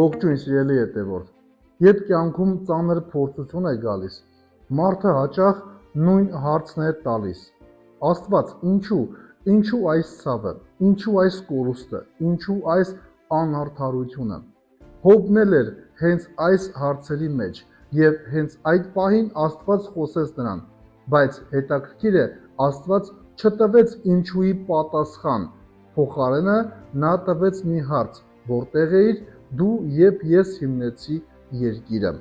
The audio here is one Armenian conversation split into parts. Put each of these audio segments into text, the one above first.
Ողջույն սիրելի հետևորդ, երբ կյանքում ծանր փորձություն է գալիս, մարդը հաճախ նույն հարցն է տալիս. Աստված, ինչու այս ցավը, ինչու այս կորուստը, ինչու այս անարդարությունը։ Հոբն էլ էր հենց այս հարցերի մեջ եւ հենց այդ պահին Աստված խոսեց նրան, բայց հետաքրքիր է, Աստված չտվեց ինչուի պատասխան, փոխարենը նա տվեց մի հարց, որտեղ էիր դու երբ ես հիմնեցի երկիրը։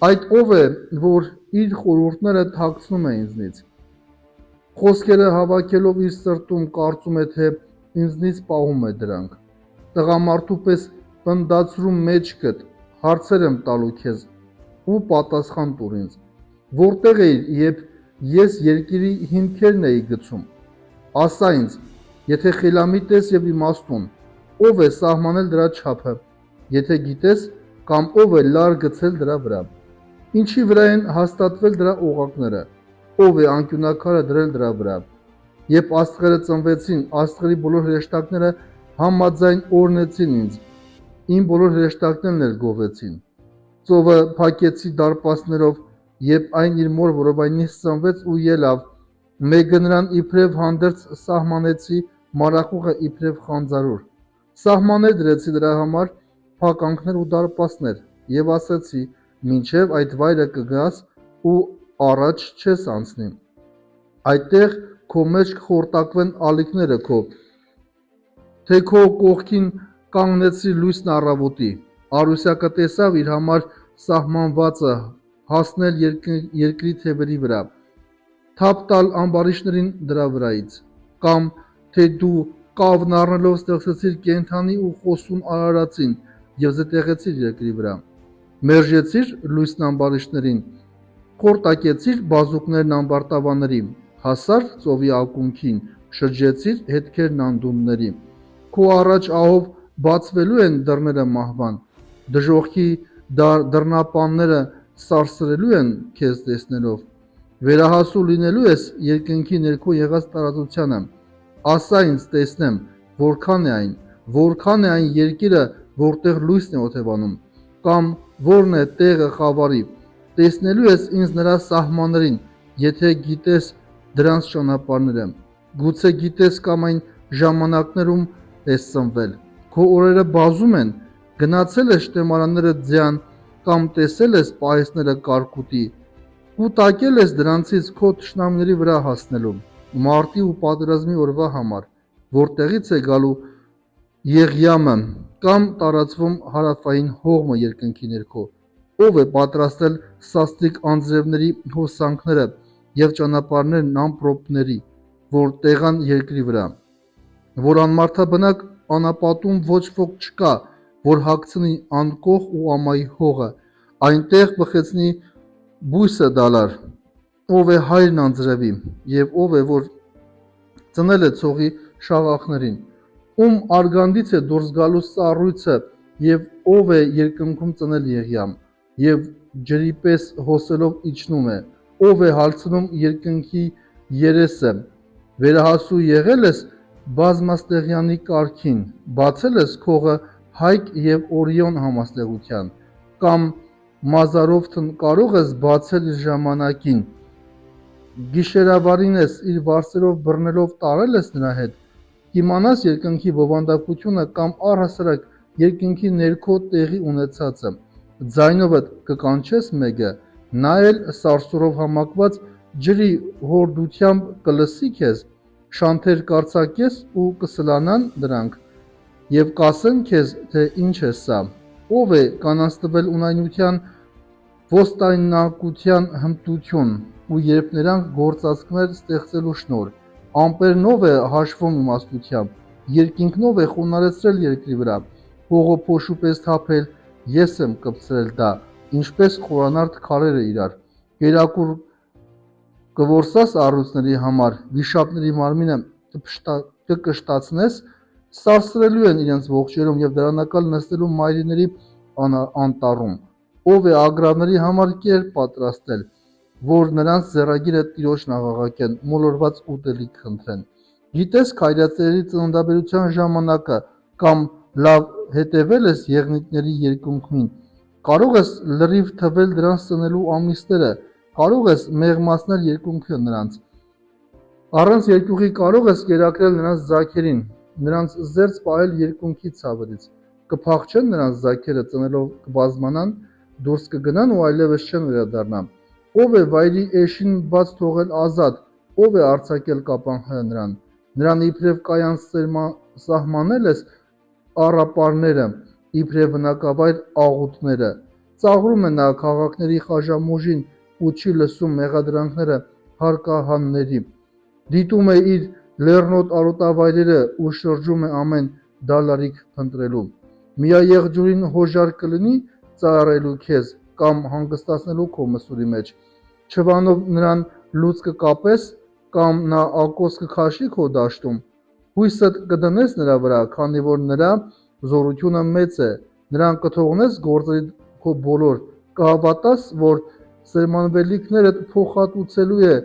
Այդ ով է, որ իր խորհուրդները թաքցնում է ինձնից, խոսքերը հավաքելով իր սրտում կարծում է, թե ինձնից պահում է դրանք, տղամարդու պես պնդացրում մեջքդ, հարցեր եմ տալու քեզ ու պատասխան տուր ինձ, որտեղ էիր, երբ ես երկրի հիմքերն էի գցում, ասա ինձ, եթե խելամիտ ես եւ իմաստուն, ով է սահմանել դրա չափը, եթե գիտես, կամ ով է լար գցել դրա վրա, ինչի վրա են հաստատվել դրա օղակները, ով է անկյունակարը դրել դրա վրա, երբ աստղերը ծնվեցին, աստղերի բոլոր հրեշտակները համաձայն օրնեցին ինձ, իմ բոլոր հրեշտակներն էլ գովեցին, ծովը փակեցի դարպասներով, երբ այն իր մոր որովայնից ծնվեց ու ելավ, մեկը նրան իբրև հանդերձ սահմանեցի, մարախուղը իբրև խանձարուր, սահմաններ դրեցի դրա համար, փականքներ ու դարպասներ, եւ ասացի, մինչև այդ վայրը կգաս ու առաջ չես անցնի, այդտեղ քո մեջ կխորտակվեն ալիքները քո, թե քո կողքին կանգնեցի լույսն առավոտի, Արուսյակը տեսավ իր համար սահմանվածը հասնել երկրի թևերի վրա, թափ տալ ամբարիշներին դրա վրայից, կամ թե դու կավն առնելով ստեղծեցիր կենդանի ու խոսուն արարածին եւ զտեղեցիր երկրի վրա, մերժեցիր լույսն ամբարիշներին, խորտակեցիր բազուկներն ամբարտավանների, հասար ծովի ակունքին, շրջեցիր հետքերն անդունդների, քո առաջ ահով բացվելու են դռները մահվան, դժոխքի դռնապանները սարսրելու են քեզ տեսնելով, վերահասու լինելու ես երկնքի ներքո եղած տարածությանը, ասա ինձ տեսնեմ, որքան է այն երկիրը, որտեղ լույսն է օթևանում, կամ որն է տեղը խավարի, տեսնելու ես ինձ նրա սահմաններին, եթե գիտես դրանց ճանապարհները, գուցե գիտես կամ այն ժամանակներում ես ծնվել, քո օրերը բազում են, գնացել ես շտեմարանները ձյան, կամ տեսել ես պահեստները կարկուտի, կուտակել ես դրանցից քո թշնամիների վրա հասնելու, մարտի ու պատերազմի օրվա համար, որտեղից է գալու Եղյամը, կամ տարածվում հարավային հողմը երկնքի ներքո, ով է պատրաստել սաստիկ անձրևների հոսանքները եւ ճանապարհներն ամպրոպների, որ տեղան երկրի վրա, որ անմարդաբնակ անապատում ոչ ոք չկա, որ հագցնի անկող ու ամայի հողը, այնտեղ բխեցնի բույսը դալար, ով է հայրն անձրևի, եւ ով է, որ ծնել է ցողի շաղախներին, ում արգանդից է դուրս գալու սառույցը, եւ ով է երկնքում ծնել Եղյամ, եւ ջրի պես հոսելով իջնում է, ով է հալցնում երկնքի երեսը, վերահասու եղել ես բազմաստեղյանի կարգին, բացել ես քողը Հայք եւ Օրիոն համաստեղության, կամ մազարով կարող ես բացել իր ժամանակին, գիշերավարին ես իր վարսերով բռնելով տարել ես նրա հետ, կիմանաս երկնքի բովանդակությունը կամ առհասարակ երկնքի ներքո տեղի ունեցածը, ձայնովդ կկանչես մեկը, նա էլ սարսուռով համակված ջրի հորդությամբ կլսի քեզ, շանթեր կարձակես ու կսլանան դրանք, եւ կասեն քեզ, թե ինչ է սա, ով է կանանց տվել ունայնության ոստայնակության հմտություն, ու երբ նրանք գործածքներ ստեղծելու շնոր, ամպերնով է հաշվում իմաստությամբ, երկինքնով է խոնարհեցրել երկրի վրա, հողը փոշու պես թափել, ես եմ կպցրել դա, ինչպես խորանարդ քարերը իրար, կերակուր կորսաս առյուծների համար, վիշապների մարմինը կկշտացնես, սարսրելու են իրենց ողջերում եւ դրանակալ նստելու մայրիների անտառում, ով է ագռավների համար կերպ պատրաստել, որ նրանց ձեռագիրը տիրոջն աղաղակեն, մոլորված ուտելիք խնդրեն, գիտես քայլածերերի ծննդաբերության ժամանակը, կամ լավ հետևել ես եղնիկների երկունքին, կարող ես լրիվ թվել դրանց ծնելու ամիսները, կարող ես մեղմացնել երկունքը նրանց, առանց երկյուղի կարող ես կերակրել նրանց ձագերին, նրանց զերծ պահել երկունքի ցավերից, կփախչեն նրանց ձագերը ծնելով կբազմանան, դուրս կգնան ու այլևս չեն վերադառնա, ով է վայրի էշին բաց թողել ազատ, ով է արձակել կապանքը նրան իբրև կայանց սահմանել ես առապարները, իբրև բնակավայր աղուտները, ծաղրում է նա քաղաքների խաժամուժին ու չի լսում մեղադրանքները հարկահանների, դիտում է իր լեռնոտ արոտավայրերը ու շրջում է ամեն դալարիկ փնտրելու, միաեղջյուրին հոժար կլինի ծառայելու քեզ կամ հանգստացնելու քո մսուրի մեջ, չվանով նրան լուծ կկապես կամ նա ակոս կքաշի քո դաշտում, հույսդ կդնես նրա վրա, քանի որ նրա զորությունը մեծ է, նրան կթողնես գործել քո բոլոր, կհավատաս, որ սերմանվելիքներդ փոխհատուցելու է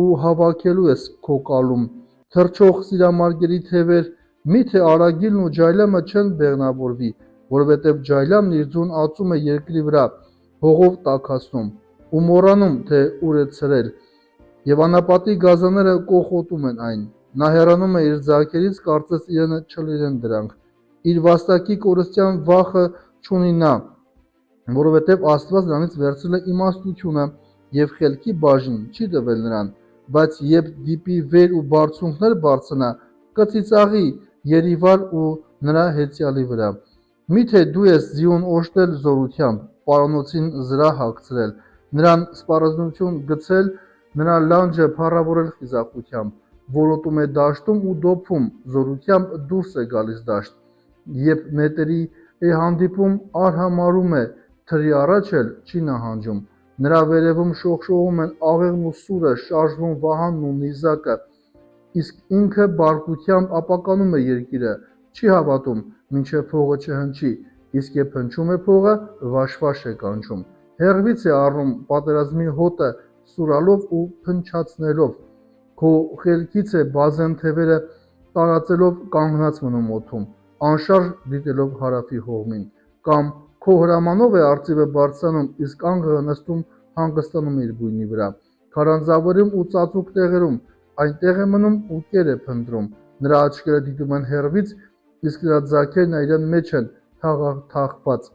ու հավաքելու ես քո կալում, թռչող սիրամարգերի թևեր, միթե արագիլն ու ջայլամը չեն բեղնավորվի, որովհետև ջայլամն իր ձուն ածում է երկրի վրա, հողով տաքացնում ու մոռանում, թե ուր է ցրել, եւ անապատի գազանները կոխոտում են այն, նա հեռանում է իր ձագերից, կարծես իրեն չլիրեն դրանք, իր վաստակի կորստյան վախը չունի նա, որովհետև Աստված նրանից վերցրել է իմաստությունը եւ խելքի բաժին չի տվել նրան, բայց երբ դիպի վեր ու բարձունքներ բարձրանա, կծիծաղի Երիվար ու նրա հեծյալի վրա, միթե դու ես Զիոն օժտել զորությամբ, պարանոցին զրահ հագցրել, նրան սպառազինություն գցել, նրա լանջը փառավորել խիզախությամբ, որոտում է դաշտում ու դոփում, զորությամբ դուրս է գալիս դաշտ, երբ նետերի է հանդիպում, արհամարհում է, թրի առաջ էլ չի նահանջում, նրա վերևում շողշողում են աղեղն ու սուրը, շարժվում վահանն ու նիզակը, իսկ ինքը բարկությամբ ապականում է երկիրը, չի հավատում, մինչև փողը չհնչի, իսկ երբ հնչում է փողը, վաշվաշ է կանչում, հեռվից է առնում պատերազմի հոտը սուրալով ու փնչացնելով, քո խելքից է բազեն թևերը տարածելով կանգնած մնում օդում, անշարժ դիտելով հարավի հողմին, կամ քո հրամանով է արծիվը բարձրանում, իսկ անգղը նստում հանգստանում իր բույնի վրա, քարանձավերում ու ծածուկ տեղերում, այնտեղ է մնում ու կեր է փնտրում, նրա աչքերը դիտում են հեռվից, իսկ նրա ձագերն իրեն մեջ են թաղված,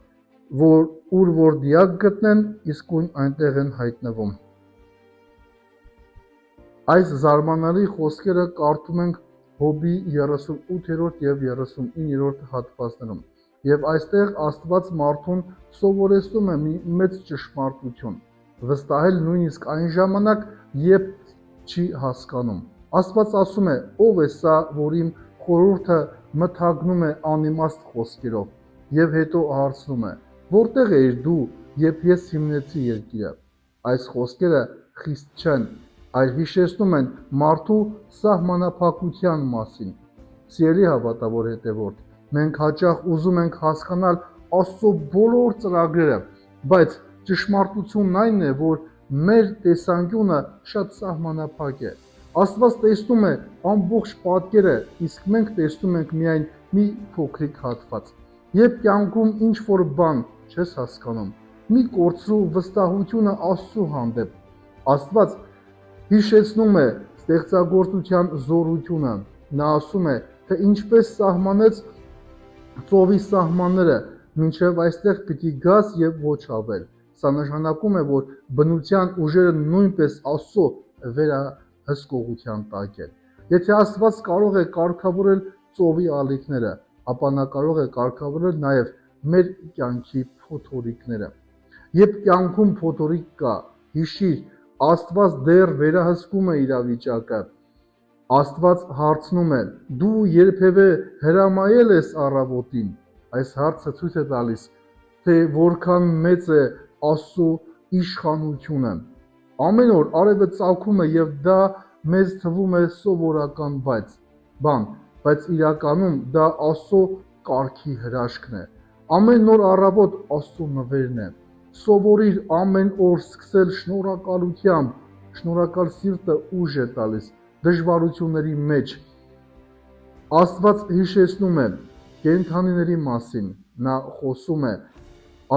ուր որ դիակ գտնեն, իսկույն այնտեղ են հայտնվում։ Այս զարմանալի խոսքերը կարդում ենք Հոբի 38-րդ և 39-րդ հատվածներում, եւ այստեղ Աստված մարդուն սովորեցնում է մի մեծ ճշմարտություն, վստահել նույնիսկ այն ժամանակ, երբ չի հասկանում։ Աստված ասում է. ով է սա, որ իմ խորհուրդը մթագնում է անիմաստ խոսքերով, եւ հետո հարցնում է. որտեղ էիր դու, երբ ես հիմնեցի երկիրը։ Այս խոսքերը խիստ չեն, այլ հիշեցնում են մարդու սահմանափակության մասին։ Սիրելի հավատավոր հետևորդ, մենք հաճախ ուզում ենք հասկանալ Աստծո բոլոր ծրագրերը, բայց ճշմարտությունն այն է, որ մեր տեսանկյունը շատ սահմանափակ է։ Աստված տեսնում է ամբողջ պատկերը, իսկ մենք տեսնում ենք միայն մի փոքրիկ հատված։ Երբ կյանքում ինչ-որ բան չես հասկանում, մի կորցրու վստահությունը Աստծո հանդեպ։ Աստված հիշեցնում է ստեղծագործության զորությունը։ Նա ասում է, թե ինչպես սահմանեց ծովի սահմանները, մինչև այստեղ պիտի գաս եւ ոչ ավել։ Սա նշանակում է, որ բնության ուժերը նույնպես Աստծո վերահսկողության տակ են։ Եթե Աստված կարող է կարգավորել ծովի ալիքները, ապա նա կարող է կարգավորել նաև մեր կյանքի փոթորիկները։ Երբ կյանքում փոթորիկ կա, հիշիր, Աստված դեռ վերահսկում է իրավիճակը։ Աստված հարցնում է. դու երբևէ հրամայել ես առավոտին։ Այս հարցը ցույց է տալիս, թե որքան մեծ է Աստծո իշխանությունը։ Ամեն օր արևը ծագում է եւ դա մեզ թվում է սովորական բայց իրականում դա Աստծո կարգի հրաշքն է։ Ամեն նոր առավոտ Աստծո նվերն է։ Սովորիր ամեն օր սկսել շնորհակալությամբ, շնորհակալ սիրտը ուժ է տալիս դժվարությունների մեջ։ Աստված հիշեցնում է. կենդանիների մասին, նա խոսում է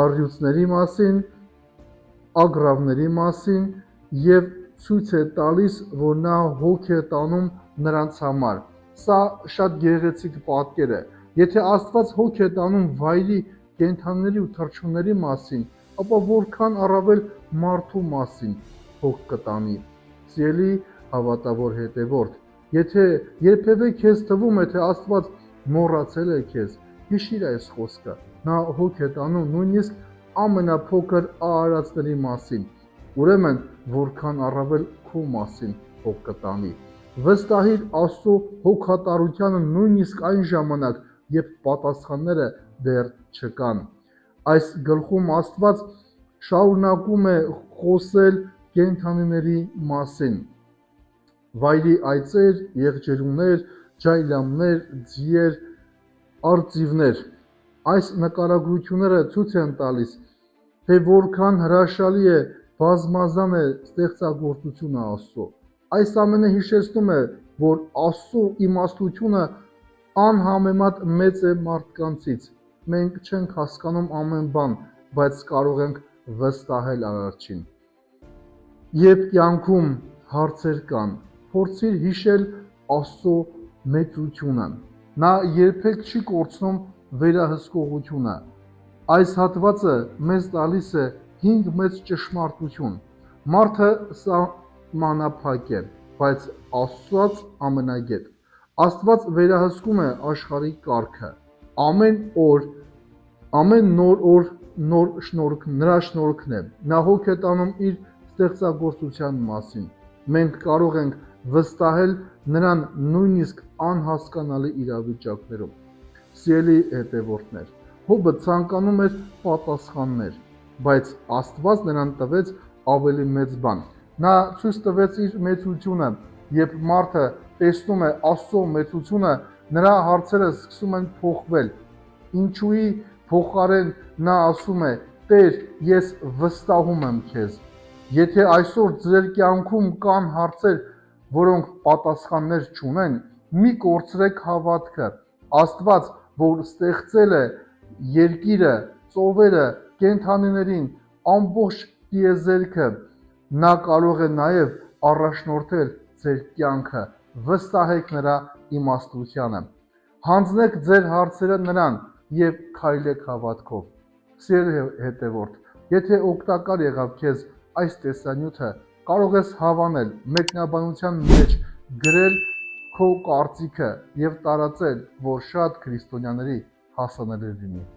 առյուծների մասին, ագռավների մասին եւ ցույց է տալիս, որ նա հոգ է տանում նրանց համար։ Սա շատ գեղեցիկ պատկեր է։ Եթե Աստված հոգ է տանում վայրի, կենդանիների ու թռչունների մասին, ապա որքան առավել մարդու մասին հոգ կտանի։ Սիրելի հավատավոր հետևորդ, եթե երբևէ քեզ թվում է, թե Աստված մոռացել է քեզ, հիշիր այս խոսքը։ Նա հոգ է տանում նույնիսկ ամենափոքր արարածների մասին, ուրեմն որքան առավել քո մասին հոգ կտանի։ Վստահիր Աստծո հոգատարությանը նույնիսկ այն ժամանակ, երբ պատասխանները դեռ չկան։ Այս գլխում Աստված շարունակում է խոսել կենդանիների մասին։ Վայրի այծեր, եղջերուներ, ջայլամներ, ձիեր, արծիվներ։ Այս նկարագրությունները ցույց են տալիս, թե որքան հրաշալի է, բազմազան է ստեղծագործությունը Աստծո։ Այս ամենը հիշեցնում է, որ Աստծո իմաստությունը անհամեմատ մեծ է մարդկանցից։ Մենք չենք հասկանում ամեն բան, բայց կարող ենք վստահել Արարչին։ Երբ կյանքում հարցեր կան, փորձիր հիշել Աստծո մեծությունը։ Նա երբեք չի կորցնում վերահսկողությունը։ Այս հատվածը մեզ տալիս է 5 մեծ ճշմարտություն։ Մարդը սահմանափակ է, բայց Աստված ամենագետ։ Աստված վերահսկում է աշխարհի կարգը։ Ամեն նոր օր նրա շնորհքն է։ Նա հոգ է տանում իր ստեղծագործության մասին։ Մենք կարող ենք վստահել նրան նույնիսկ անհասկանալի իրավիճակներում։ Սիրելի հետևորդներ, Հոբը ցանկանում էր պատասխաններ, բայց Աստված նրան տվեց ավելի մեծ բան։ Նա ցույց տվեց իր մեծությունը, երբ մարդը տեսնում է Աստծո մեծությունը, նրա հարցերը սկսում են փոխվել։ Ինչուի փոխարեն նա ասում է. «Տեր, ես վստահում եմ քեզ»։ Եթե այսօր ձեր կյանքում կան հարցեր, որոնք պատասխաններ չունեն, մի կորցրեք հավատքը։ Աստված, որ ստեղծել է երկիրը, ծովերը, կենդանիներին, ամբողջ տիեզերքը, նա կարող է նաև առաջնորդել ձեր կյանքը։ Վստահեք նրա իմաստությանը։ Հանձնեք ձեր հարցերը նրան եւ քայլեք հավատքով։ Սիրելի հետևորդ, եթե օգտակար եղավ քեզ այս տեսանյութը, կարող ես հավանել, մեկնաբանության մեջ գրել քո կարծիքը եւ տարածել, որ շատ քրիստոնյաների հասանելի լինի։